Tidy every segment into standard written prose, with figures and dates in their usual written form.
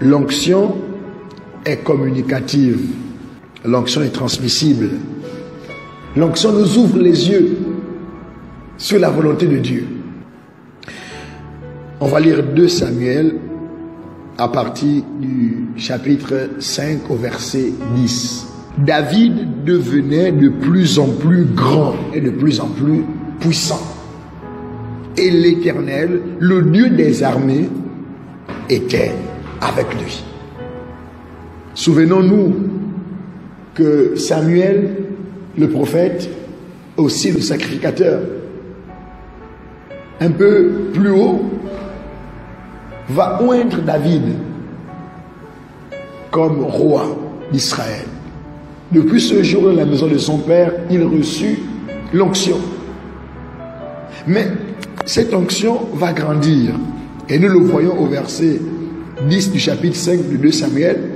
L'onction est communicative. L'onction est transmissible. L'onction nous ouvre les yeux sur la volonté de Dieu. On va lire 2 Samuel à partir du chapitre 5 au verset 10. David devenait de plus en plus grand et de plus en plus puissant. Et l'Éternel, le Dieu des armées, était avec lui. Souvenons-nous que Samuel, le prophète, aussi le sacrificateur, un peu plus haut, va oindre David comme roi d'Israël. Depuis ce jour dans la maison de son père, il reçut l'onction. Mais cette onction va grandir. Et nous le voyons au verset 10 du chapitre 5 de 2 Samuel.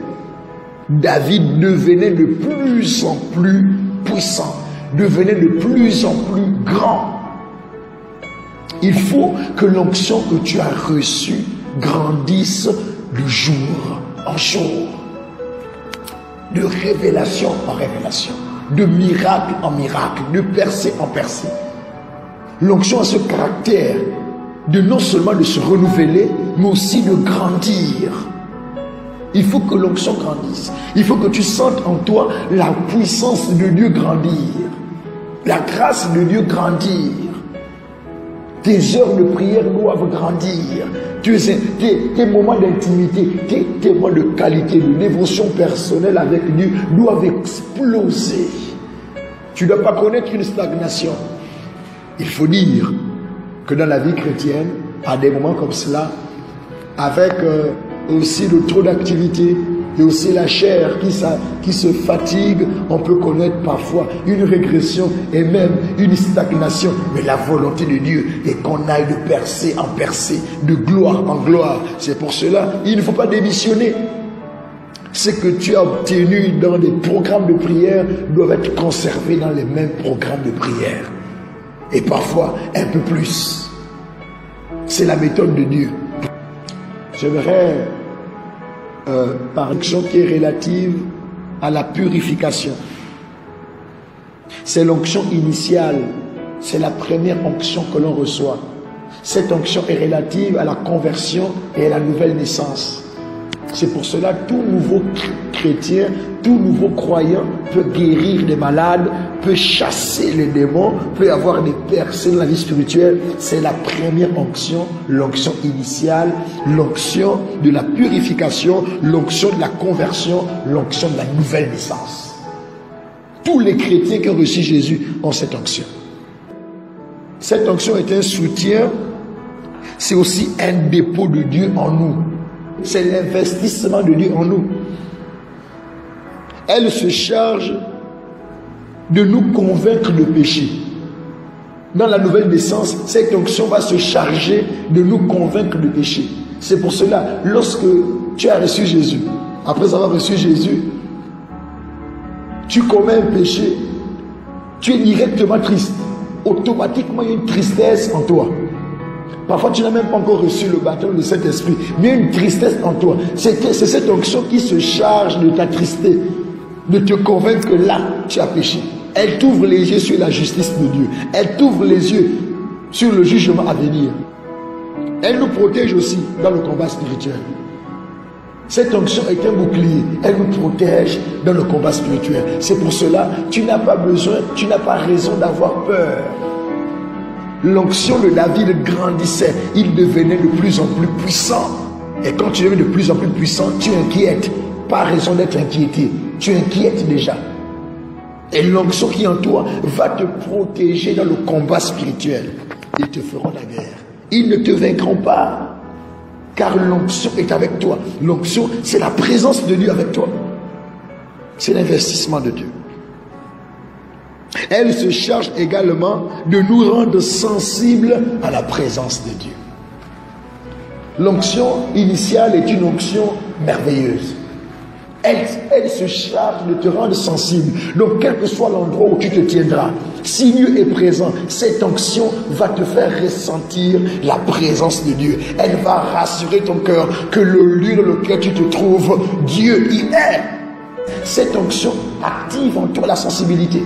David devenait de plus en plus puissant, devenait de plus en plus grand. Il faut que l'onction que tu as reçue grandisse de jour en jour, de révélation en révélation, de miracle en miracle, de percée en percée. L'onction a ce caractère de non seulement de se renouveler, mais aussi de grandir. Il faut que l'onction grandisse. Il faut que tu sentes en toi la puissance de Dieu grandir, la grâce de Dieu grandir. Tes heures de prière doivent grandir. Tes moments d'intimité, tes moments de qualité, de dévotion personnelle avec Dieu doivent exploser. Tu ne dois pas connaître une stagnation. Il faut dire que dans la vie chrétienne, à des moments comme cela, avec aussi le trop d'activité et aussi la chair qui se fatigue, on peut connaître parfois une régression et même une stagnation. Mais la volonté de Dieu est qu'on aille de percée en percée, de gloire en gloire. C'est pour cela, il ne faut pas démissionner. Ce que tu as obtenu dans des programmes de prière doivent être conservés dans les mêmes programmes de prière. Et parfois un peu plus. C'est la méthode de Dieu. J'aimerais par une onction qui est relative à la purification. C'est l'onction initiale, c'est la première onction que l'on reçoit. Cette onction est relative à la conversion et à la nouvelle naissance. C'est pour cela que tout nouveau chrétien, tout nouveau croyant peut guérir des malades, peut chasser les démons, peut avoir des percées dans la vie spirituelle. C'est la première onction, l'onction initiale, l'onction de la purification, l'onction de la conversion, l'onction de la nouvelle naissance. Tous les chrétiens qui ont reçu Jésus ont cette onction. Cette onction est un soutien, c'est aussi un dépôt de Dieu en nous. C'est l'investissement de Dieu en nous. Elle se charge de nous convaincre de péché. Dans la nouvelle naissance, cette onction va se charger de nous convaincre de péché. C'est pour cela, lorsque tu as reçu Jésus, après avoir reçu Jésus, tu commets un péché, tu es directement triste. Automatiquement, il y a une tristesse en toi. Parfois, tu n'as même pas encore reçu le baptême de Saint-Esprit, mais il y a une tristesse en toi. C'est cette onction qui se charge de t'attrister, de te convaincre que là, tu as péché. Elle t'ouvre les yeux sur la justice de Dieu. Elle t'ouvre les yeux sur le jugement à venir. Elle nous protège aussi dans le combat spirituel. Cette onction est un bouclier. Elle nous protège dans le combat spirituel. C'est pour cela, tu n'as pas besoin, tu n'as pas raison d'avoir peur. L'onction de David grandissait. Il devenait de plus en plus puissant. Et quand tu deviens de plus en plus puissant, tu inquiètes. Pas raison d'être inquiété. Tu inquiètes déjà. Et l'onction qui est en toi va te protéger dans le combat spirituel. Ils te feront la guerre. Ils ne te vaincront pas. Car l'onction est avec toi. L'onction, c'est la présence de Dieu avec toi. C'est l'investissement de Dieu. Elle se charge également de nous rendre sensibles à la présence de Dieu. L'onction initiale est une onction merveilleuse. Elle se charge de te rendre sensible. Donc, quel que soit l'endroit où tu te tiendras, Si Dieu est présent, cette onction va te faire ressentir la présence de Dieu. Elle va rassurer ton cœur que le lieu dans lequel tu te trouves, Dieu y est. Cette onction active en toi la sensibilité.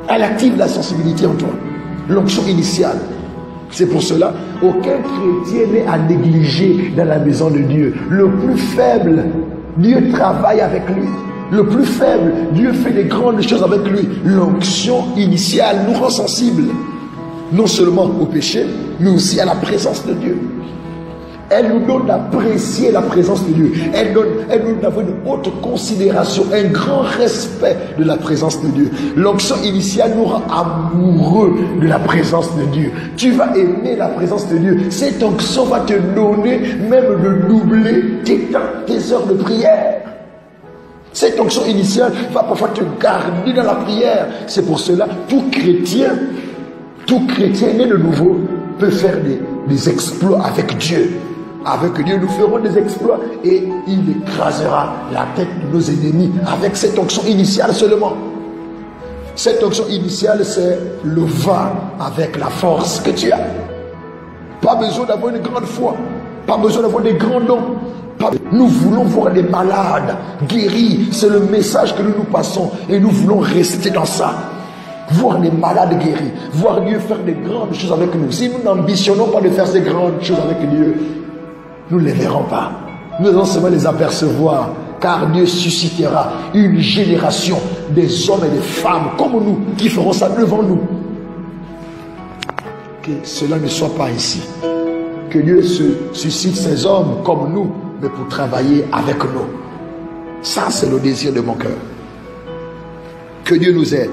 Elle active la sensibilité en toi. L'onction initiale. C'est pour cela, aucun chrétien n'est à négliger dans la maison de Dieu. Le plus faible, Dieu travaille avec lui. Le plus faible, Dieu fait des grandes choses avec lui. L'onction initiale nous rend sensibles, non seulement au péché, mais aussi à la présence de Dieu. Elle nous donne d'apprécier la présence de Dieu. Elle nous donne d'avoir une haute considération, un grand respect de la présence de Dieu. L'onction initiale nous rend amoureux de la présence de Dieu. Tu vas aimer la présence de Dieu. Cette onction va te donner même de doubler tes heures de prière. Cette onction initiale va parfois te garder dans la prière. C'est pour cela, tout chrétien né de nouveau peut faire des exploits avec Dieu. Avec Dieu, nous ferons des exploits et il écrasera la tête de nos ennemis avec cette onction initiale seulement. Cette onction initiale, c'est le va avec la force que tu as. Pas besoin d'avoir une grande foi, pas besoin d'avoir des grands dons. Nous voulons voir des malades guéris, c'est le message que nous passons et nous voulons rester dans ça. Voir les malades guéris, voir Dieu faire des grandes choses avec nous. Si nous n'ambitionnons pas de faire ces grandes choses avec Dieu, nous ne les verrons pas. Nous allons seulement les apercevoir, car Dieu suscitera une génération des hommes et des femmes comme nous qui feront ça devant nous. Que cela ne soit pas ici. Que Dieu suscite ces hommes comme nous, mais pour travailler avec nous. Ça, c'est le désir de mon cœur. Que Dieu nous aide.